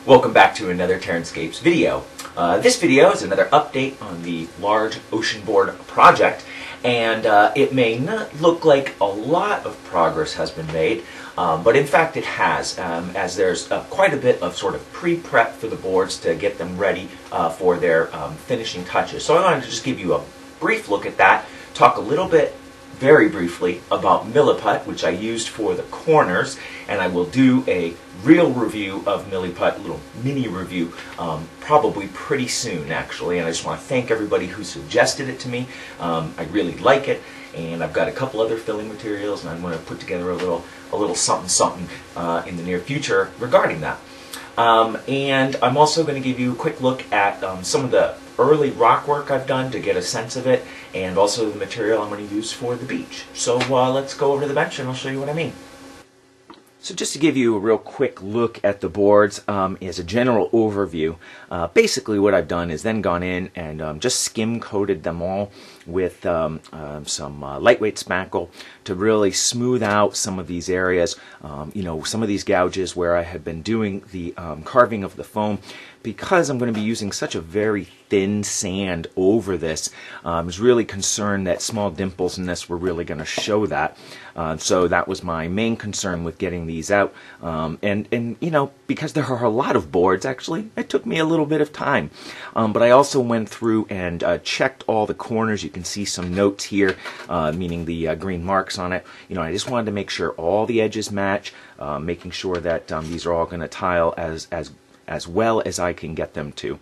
Welcome back to another TerranScapes video. This video is another update on the large ocean board project, and it may not look like a lot of progress has been made, but in fact it has, as there's quite a bit of sort of pre-prep for the boards to get them ready for their finishing touches. So I wanted to just give you a brief look at that, talk a little bit very briefly about milliput, which I used for the corners, and I will do a real review of milliput, a little mini review, probably pretty soon actually, and I just want to thank everybody who suggested it to me. I really like it, and I've got a couple other filling materials, and I'm going to put together a little something in the near future regarding that. And I'm also going to give you a quick look at some of the early rock work I've done to get a sense of it, and also the material I'm going to use for the beach. So let's go over to the bench and I'll show you what I mean. So just to give you a real quick look at the boards as a general overview, basically what I've done is then gone in and just skim coated them all with some lightweight spackle to really smooth out some of these areas, some of these gouges where I had been doing the carving of the foam. Because I'm going to be using such a very thin sand over this, I was really concerned that small dimples in this were really going to show that. So that was my main concern with getting these out. And because there are a lot of boards, actually, it took me a little bit of time. But I also went through and checked all the corners. You can see some notes here, meaning the green marks on it. I just wanted to make sure all the edges match, making sure that these are all going to tile as well as I can get them to.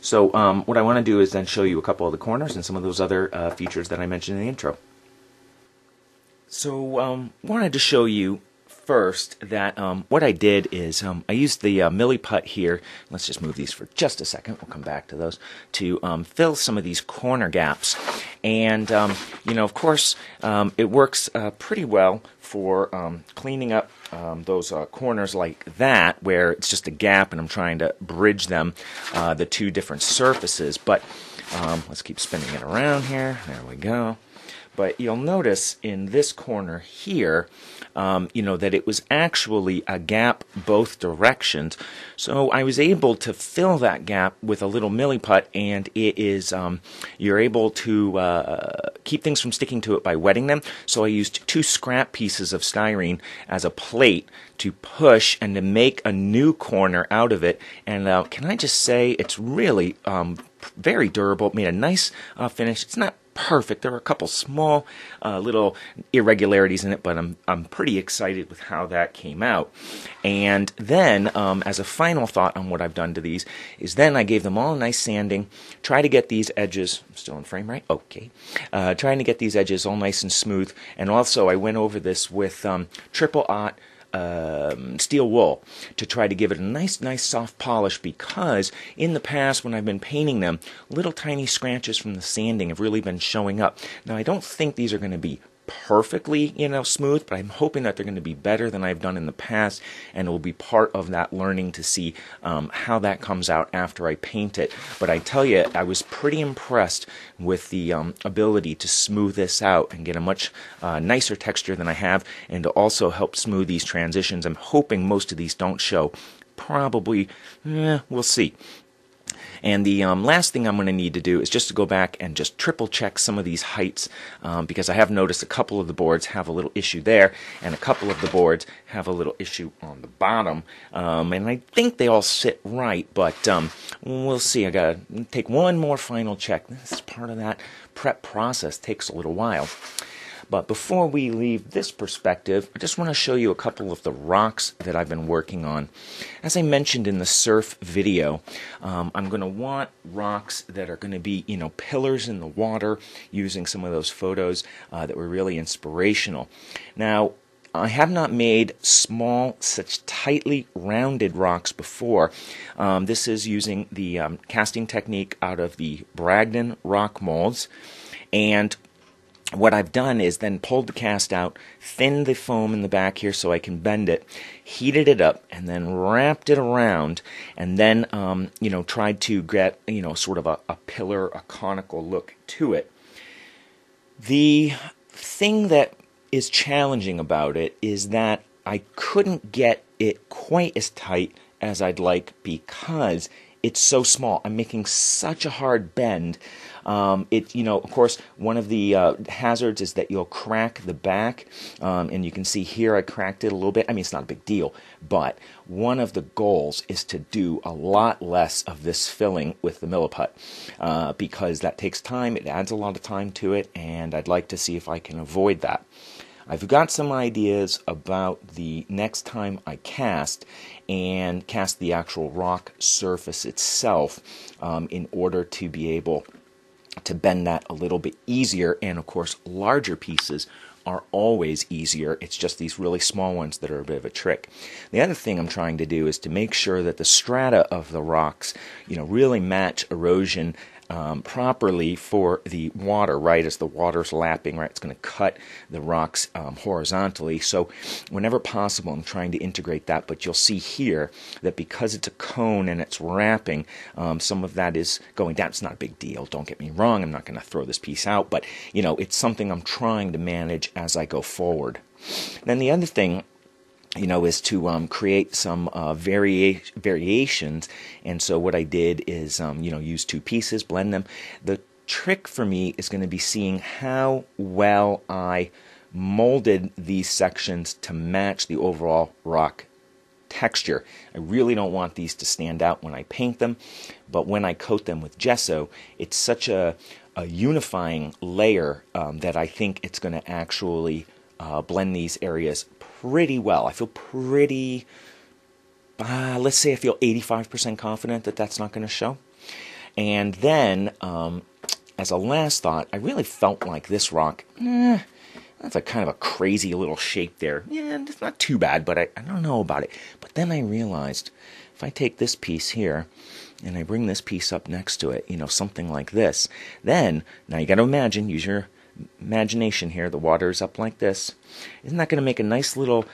So what I want to do is then show you a couple of the corners and some of those other features that I mentioned in the intro. So wanted to show you first that what I did is I used the milliput here. Let's just move these for just a second. We'll come back to those to fill some of these corner gaps. And of course, it works pretty well for cleaning up those corners like that, where it's just a gap and I'm trying to bridge them, the two different surfaces. But let's keep spinning it around here. There we go. But you'll notice in this corner here, that it was actually a gap both directions. So I was able to fill that gap with a little milliput, and it is, you're able to keep things from sticking to it by wetting them. So I used 2 scrap pieces of styrene as a plate to push and to make a new corner out of it. And can I just say, it's really very durable. It made a nice finish. It's not perfect. There are a couple small little irregularities in it, but I'm pretty excited with how that came out. And then, as a final thought on what I've done to these, is then I gave them all a nice sanding. Try to get these edges, I'm still in frame, right? Okay. Trying to get these edges all nice and smooth. And also, I went over this with triple-aught steel wool to try to give it a nice soft polish, because in the past when I've been painting them, little tiny scratches from the sanding have really been showing up. Now I don't think these are going to be perfectly smooth, but I'm hoping that they're going to be better than I've done in the past, and it will be part of that learning to see how that comes out after I paint it. But I tell you, I was pretty impressed with the ability to smooth this out and get a much nicer texture than I have, and to also help smooth these transitions. I'm hoping most of these don't show. Probably, we'll see. And the last thing I'm going to need to do is just to go back and just triple check some of these heights, because I have noticed a couple of the boards have a little issue there, and a couple of the boards have a little issue on the bottom. And I think they all sit right, but we'll see. I got to take one more final check. This is part of that prep process. Takes a little while. But before we leave this perspective, I just want to show you a couple of the rocks that I've been working on. As I mentioned in the surf video, I'm going to want rocks that are going to be, pillars in the water, using some of those photos that were really inspirational. Now, I have not made small, such tightly rounded rocks before. This is using the casting technique out of the Bragdon rock molds. And what I've done is then pulled the cast out, thinned the foam in the back here so I can bend it, heated it up, and then wrapped it around, and then, tried to get, sort of a pillar, a conical look to it. The thing that is challenging about it is that I couldn't get it quite as tight as I'd like because it's so small. I'm making such a hard bend. Of course, one of the hazards is that you'll crack the back, and you can see here I cracked it a little bit. I mean, it's not a big deal, but one of the goals is to do a lot less of this filling with the milliput, because that takes time. It adds a lot of time to it, and I'd like to see if I can avoid that. I've got some ideas about the next time I cast and cast the actual rock surface itself, in order to be able to bend that a little bit easier. And of course, larger pieces are always easier. It's just these really small ones that are a bit of a trick. The other thing I'm trying to do is to make sure that the strata of the rocks, really match erosion properly for the water, right? As the water's lapping, right, it's going to cut the rocks horizontally. So whenever possible, I'm trying to integrate that. But you'll see here that because it's a cone and it's wrapping, some of that is going down. It's not a big deal. Don't get me wrong. I'm not going to throw this piece out. But, it's something I'm trying to manage as I go forward. Then the other thing is to create some variations. And so what I did is, use two pieces, blend them. The trick for me is going to be seeing how well I molded these sections to match the overall rock texture. I really don't want these to stand out when I paint them, but when I coat them with gesso, it's such a unifying layer that I think it's going to actually blend these areas pretty well. I feel pretty, let's say I feel 85% confident that that's not going to show. And then, as a last thought, I really felt like this rock, that's a kind of a crazy little shape there. Yeah, it's not too bad, but I don't know about it. But then I realized, if I take this piece here, and I bring this piece up next to it, something like this, then, now you got to imagine, use your imagination here, the water's up like this. Isn't that going to make a nice little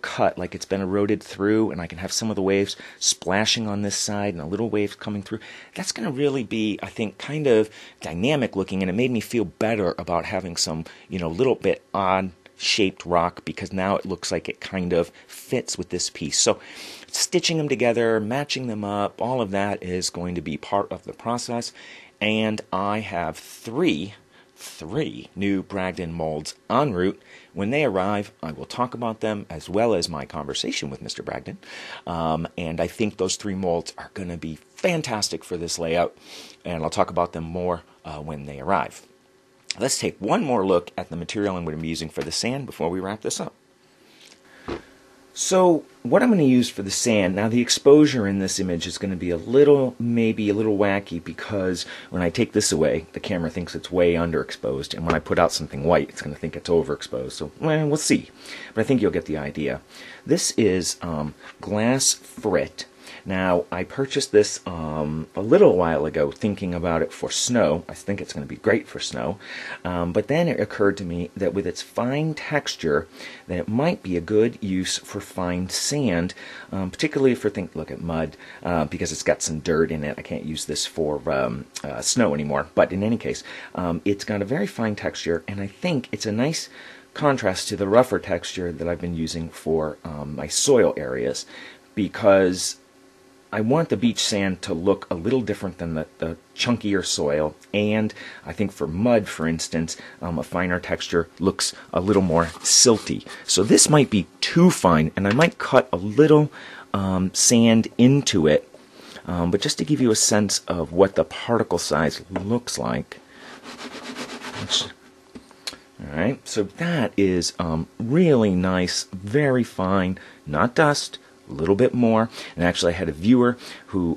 cut, like it's been eroded through, and I can have some of the waves splashing on this side and a little wave coming through? That's going to really be, I think, kind of dynamic looking, and it made me feel better about having some, little bit odd shaped rock, because now it looks like it kind of fits with this piece. So stitching them together, matching them up, all of that is going to be part of the process. And I have three new Bragdon molds en route. When they arrive, I will talk about them, as well as my conversation with Mr. Bragdon. And I think those 3 molds are going to be fantastic for this layout, and I'll talk about them more when they arrive. Let's take one more look at the material I'm going to be using for the sand before we wrap this up. So what I'm going to use for the sand, now the exposure in this image is going to be maybe a little wacky, because when I take this away, the camera thinks it's way underexposed, and when I put out something white, it's going to think it's overexposed. So, we'll see. But I think you'll get the idea. This is glass frit. Now, I purchased this a little while ago, thinking about it for snow. I think it's going to be great for snow. But then it occurred to me that with its fine texture, that it might be a good use for fine sand, particularly for look at mud, because it's got some dirt in it. I can't use this for snow anymore. But in any case, it's got a very fine texture, and I think it's a nice contrast to the rougher texture that I've been using for my soil areas, because I want the beach sand to look a little different than the chunkier soil, and I think for mud, for instance, a finer texture looks a little more silty. So this might be too fine, and I might cut a little sand into it, but just to give you a sense of what the particle size looks like. Alright, so that is really nice, very fine, not dust, a little bit more. And actually I had a viewer who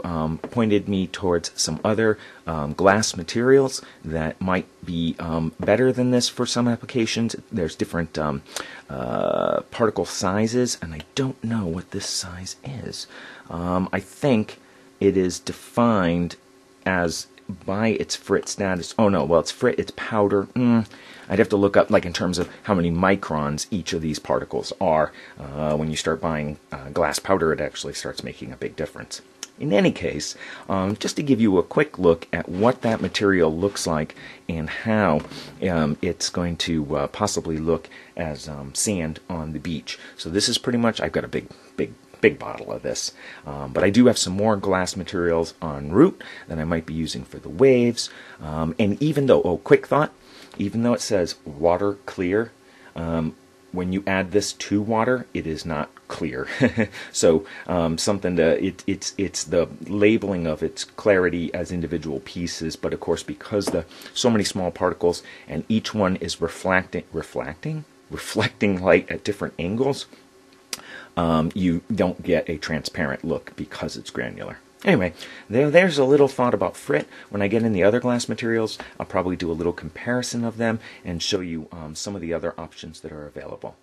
pointed me towards some other glass materials that might be better than this for some applications. There's different particle sizes, and I don't know what this size is. I think it is defined as by its frit status. Oh no, well, it's frit, it's powder. I'd have to look up, like, in terms of how many microns each of these particles are. When you start buying glass powder, it actually starts making a big difference. In any case, just to give you a quick look at what that material looks like and how it's going to possibly look as sand on the beach. So this is pretty much, I've got a big big bottle of this. But I do have some more glass materials en route that I might be using for the waves. And even though, oh, quick thought, even though it says water clear, when you add this to water, it is not clear. So something to it's the labeling of its clarity as individual pieces, but of course because so many small particles and each one is reflecting light at different angles, you don't get a transparent look because it's granular. Anyway, there's a little thought about frit. When I get in the other glass materials, I'll probably do a little comparison of them and show you some of the other options that are available.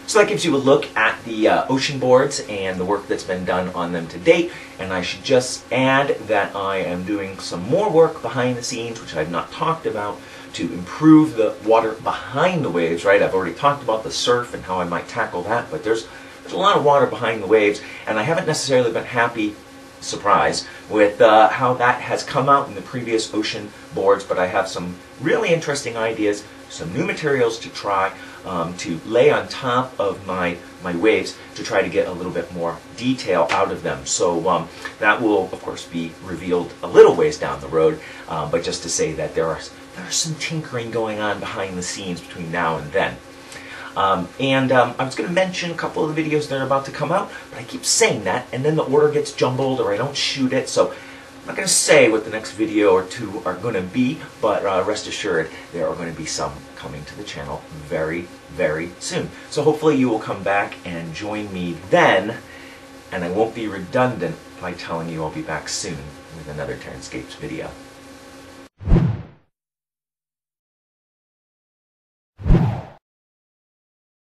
So that gives you a look at the ocean boards and the work that's been done on them to date. And I should just add that I am doing some more work behind the scenes, which I've not talked about, to improve the water behind the waves, right? I've already talked about the surf and how I might tackle that, but there's a lot of water behind the waves, and I haven't necessarily been happy, surprise, with how that has come out in the previous ocean boards, but I have some really interesting ideas, some new materials to try to lay on top of my waves to try to get a little bit more detail out of them. So that will, of course, be revealed a little ways down the road, but just to say that there's some tinkering going on behind the scenes between now and then. I was going to mention a couple of the videos that are about to come out, but I keep saying that, and then the order gets jumbled, or I don't shoot it, so I'm not going to say what the next video or two are going to be, but rest assured, there are going to be some coming to the channel very, very soon. So hopefully you will come back and join me then, and I won't be redundant by telling you I'll be back soon with another TerranScapes video.